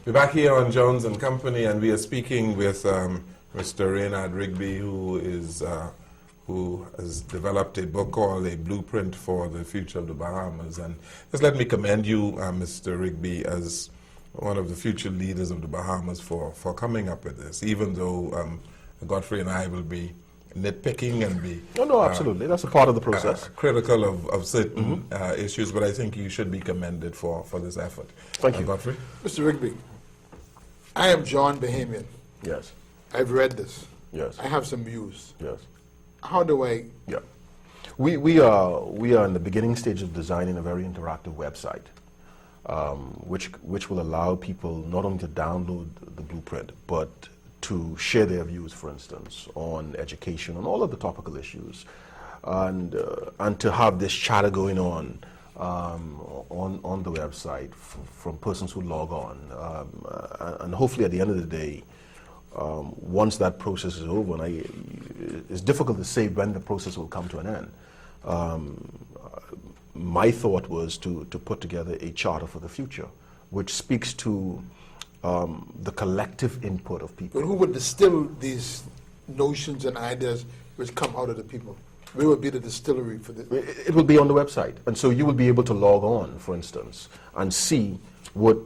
We're back here on Jones and Company, and we are speaking with Mr. Reynard Rigby, who has developed a book called A Blueprint for the Future of the Bahamas. And just let me commend you, Mr. Rigby, as one of the future leaders of the Bahamas for coming up with this, even though Godfrey and I will be nitpicking and be no, absolutely. That's a part of the process. Critical of certain issues, but I think you should be commended for this effort. Thank you. Godfrey? Mr. Rigby, I am John Bahamian. Yes. I've read this. Yes. I have some views. Yes. How do I? Yeah. We are in the beginning stage of designing a very interactive website, which will allow people not only to download the blueprint, but to share their views, for instance, on education, on all of the topical issues, and to have this chatter going on the website from persons who log on, and hopefully at the end of the day, once that process is over, and it's difficult to say when the process will come to an end. My thought was to put together a charter for the future, which speaks to the collective input of people. But who would distill these notions and ideas which come out of the people? Where would be the distillery for this? It will be on the website, and so you will be able to log on, for instance, and see what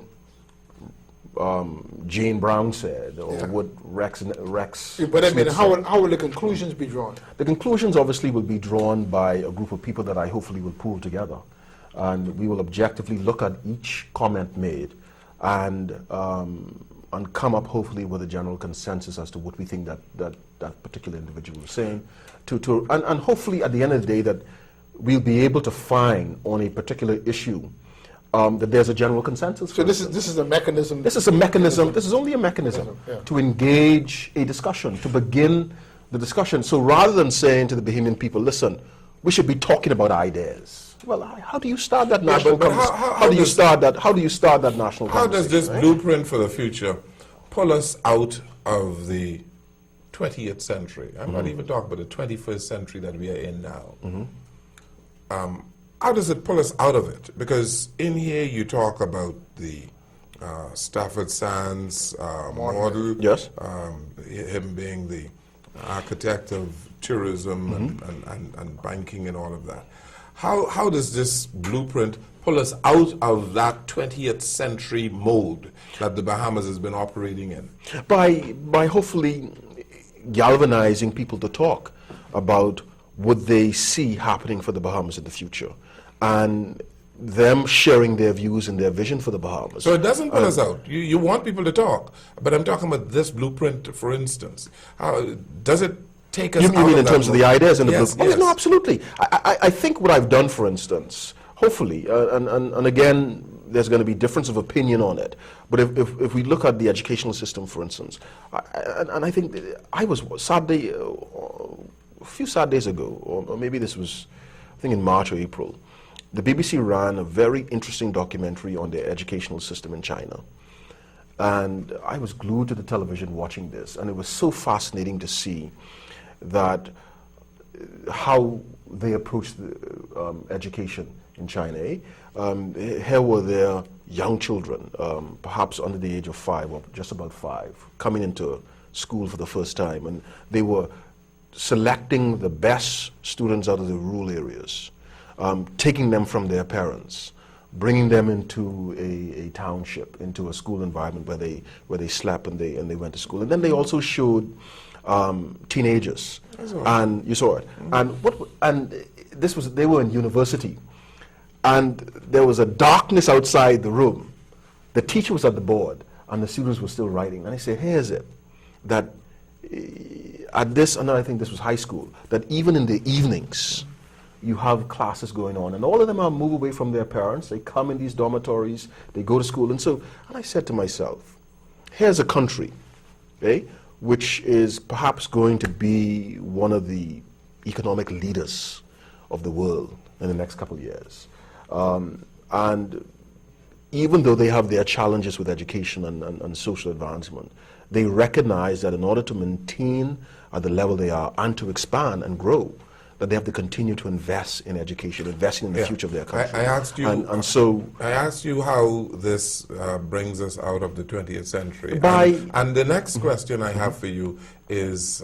Jane Brown said, or what Rex. But I mean, Smith how said. will the conclusions be drawn? The conclusions obviously will be drawn by a group of people that I hopefully will pool together, and we will objectively look at each comment made, and come up hopefully with a general consensus as to what we think that particular individual is saying, and hopefully at the end of the day that we'll be able to find on a particular issue that there's a general consensus. So this is a mechanism. This is a mechanism. This is only a mechanism to engage a discussion, to begin the discussion. So rather than saying to the Bahamian people, listen, we should be talking about ideas. Well, how do you start that national? How do you start that national? How does this right? blueprint for the future pull us out of the 20th century? I'm not even talking about the 21st century that we are in now. How does it pull us out of it? Because in here you talk about the Stafford Sands model, yes, him being the architect of tourism and banking and all of that. How does this blueprint pull us out of that 20th century mold that the Bahamas has been operating in? By hopefully galvanizing people to talk about what they see happening for the Bahamas in the future, and them sharing their views and their vision for the Bahamas. So it doesn't pull us out. You want people to talk, but I'm talking about this blueprint, for instance. How does it take us out? You mean in terms of the ideas and the yes, blueprint? yes. No, absolutely. I think what I've done, for instance, hopefully, and again, there's going to be difference of opinion on it, but if we look at the educational system, for instance, and I think I was sadly, a few sad days ago, or maybe this was, I think in March or April, the BBC ran a very interesting documentary on their educational system in China. And I was glued to the television watching this, and it was so fascinating to see that how they approach the, education in China. Here were their young children, perhaps under the age of 5 or just about 5, coming into school for the first time, and they were selecting the best students out of the rural areas, taking them from their parents, bringing them into a township, into a school environment where they slept and they went to school. And then they also showed teenagers, and you saw it. And they were in university, and there was a darkness outside the room. The teacher was at the board, and the students were still writing. And I said, here's it, that at this, and I think this was high school, that even in the evenings, you have classes going on, and all of them are moved away from their parents. They come in these dormitories, they go to school, and I said to myself, here's a country, okay, which is perhaps going to be one of the economic leaders of the world in the next couple of years. And even though they have their challenges with education and social advancement, they recognize that in order to maintain at the level they are and to expand and grow, that they have to continue to invest in education, investing in the Yeah. future of their country. I asked you. and so I asked you how this brings us out of the 20th century. By- and the next question I have for you is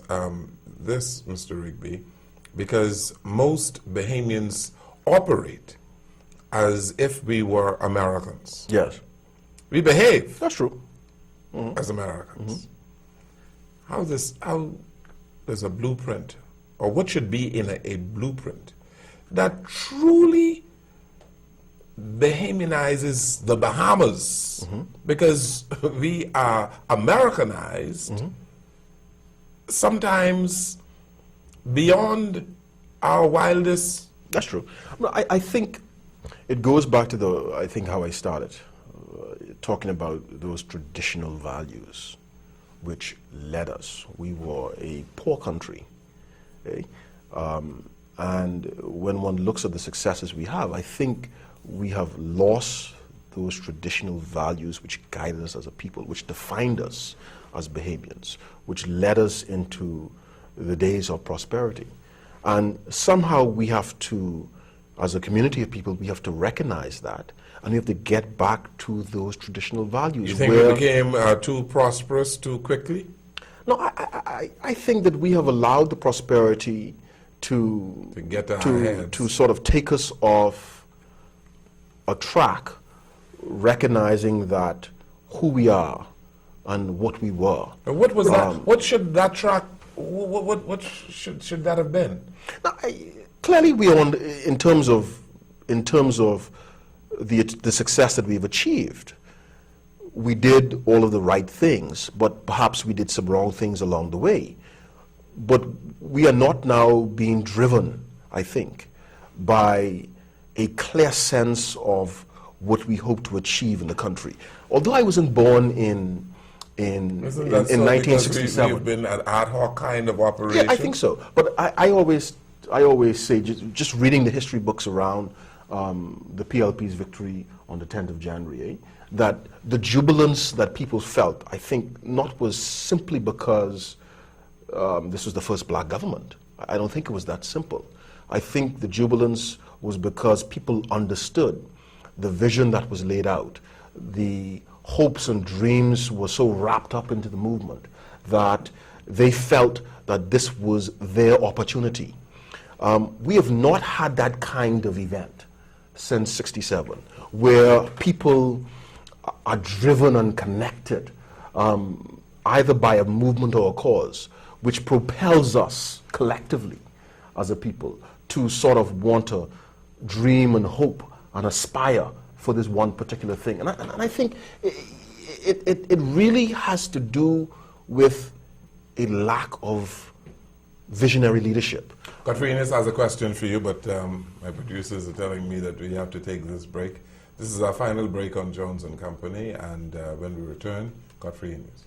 this, Mr. Rigby, because most Bahamians operate as if we were Americans. yes, We behave that's true. as Americans. How does a blueprint, or what should be in a blueprint that truly Bahamianizes the Bahamas, because we are Americanized sometimes beyond our wildest. That's true. No, I think it goes back to I think how I started, talking about those traditional values which led us. We were a poor country. Okay? And when one looks at the successes we have, I think we have lost those traditional values which guided us as a people, which defined us as Bahamians, which led us into the days of prosperity. And somehow we have to, as a community of people, we have to recognize that, and we have to get back to those traditional values. You think we became too prosperous too quickly? No, I think that we have allowed the prosperity to get our heads. to sort of take us off a track, recognizing that who we are and what we were. And what was that? What should that track? What should that have been? Now, clearly, we are in terms of the success that we've achieved. We did all of the right things, but perhaps we did some wrong things along the way. But we are not now being driven, I think, by a clear sense of what we hope to achieve in the country. Although I wasn't born in Isn't that so? 1967. We've been an ad hoc kind of operation. Yeah, I think so. But I always say, just reading the history books around the PLP's victory on the 10th of January, that the jubilance that people felt, I think, not was simply because this was the first black government. I don't think it was that simple. I think the jubilance was because people understood the vision that was laid out. The hopes and dreams were so wrapped up into the movement that they felt that this was their opportunity. We have not had that kind of event since '67, where people are driven and connected either by a movement or a cause, which propels us collectively as a people to sort of want to dream and hope and aspire for this one particular thing. And I think it really has to do with a lack of visionary leadership. Godfrey Innes has a question for you, but my producers are telling me that we have to take this break. This is our final break on Jones and Company, and when we return, Godfrey Innes.